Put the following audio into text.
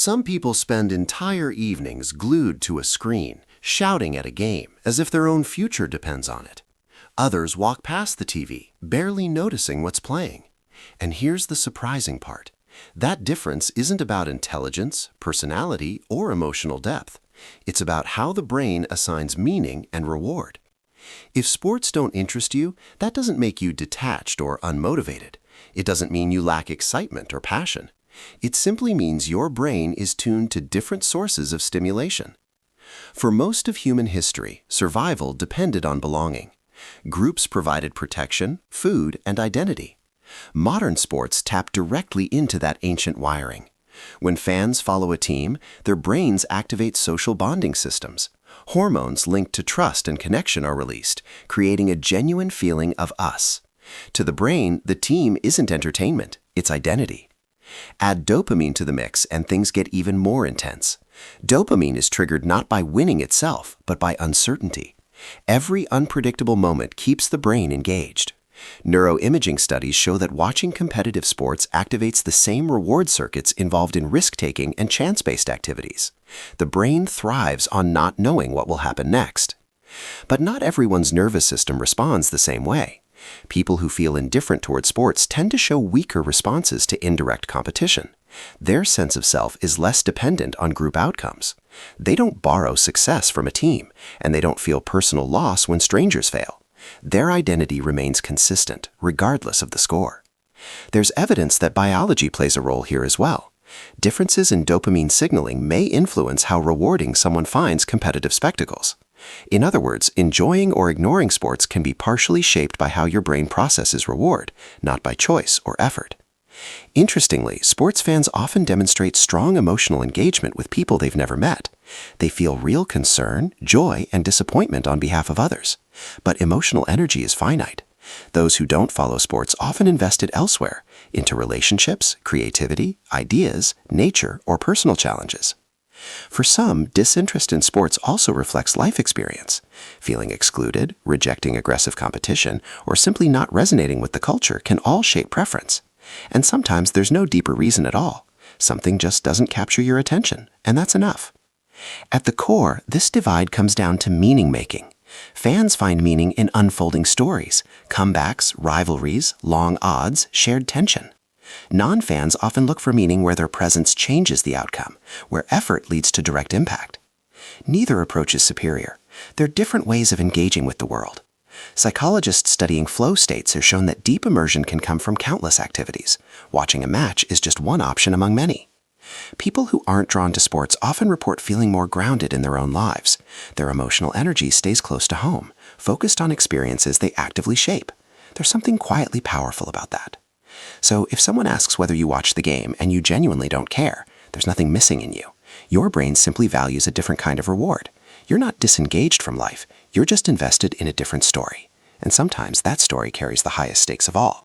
Some people spend entire evenings glued to a screen, shouting at a game as if their own future depends on it. Others walk past the TV, barely noticing what's playing. And here's the surprising part. That difference isn't about intelligence, personality, or emotional depth. It's about how the brain assigns meaning and reward. If sports don't interest you, that doesn't make you detached or unmotivated. It doesn't mean you lack excitement or passion. It simply means your brain is tuned to different sources of stimulation. For most of human history, survival depended on belonging. Groups provided protection, food, and identity. Modern sports tap directly into that ancient wiring. When fans follow a team, their brains activate social bonding systems. Hormones linked to trust and connection are released, creating a genuine feeling of us. To the brain, the team isn't entertainment, it's identity. Add dopamine to the mix and things get even more intense. Dopamine is triggered not by winning itself, but by uncertainty. Every unpredictable moment keeps the brain engaged. Neuroimaging studies show that watching competitive sports activates the same reward circuits involved in risk-taking and chance-based activities. The brain thrives on not knowing what will happen next. But not everyone's nervous system responds the same way. People who feel indifferent toward sports tend to show weaker responses to indirect competition. Their sense of self is less dependent on group outcomes. They don't borrow success from a team, and they don't feel personal loss when strangers fail. Their identity remains consistent, regardless of the score. There's evidence that biology plays a role here as well. Differences in dopamine signaling may influence how rewarding someone finds competitive spectacles. In other words, enjoying or ignoring sports can be partially shaped by how your brain processes reward, not by choice or effort. Interestingly, sports fans often demonstrate strong emotional engagement with people they've never met. They feel real concern, joy, and disappointment on behalf of others. But emotional energy is finite. Those who don't follow sports often invest it elsewhere, into relationships, creativity, ideas, nature, or personal challenges. For some, disinterest in sports also reflects life experience. Feeling excluded, rejecting aggressive competition, or simply not resonating with the culture can all shape preference. And sometimes there's no deeper reason at all. Something just doesn't capture your attention, and that's enough. At the core, this divide comes down to meaning-making. Fans find meaning in unfolding stories, comebacks, rivalries, long odds, shared tension. Non-fans often look for meaning where their presence changes the outcome, where effort leads to direct impact. Neither approach is superior. They're different ways of engaging with the world. Psychologists studying flow states have shown that deep immersion can come from countless activities. Watching a match is just one option among many. People who aren't drawn to sports often report feeling more grounded in their own lives. Their emotional energy stays close to home, focused on experiences they actively shape. There's something quietly powerful about that. So if someone asks whether you watch the game and you genuinely don't care, there's nothing missing in you. Your brain simply values a different kind of reward. You're not disengaged from life, you're just invested in a different story. And sometimes that story carries the highest stakes of all.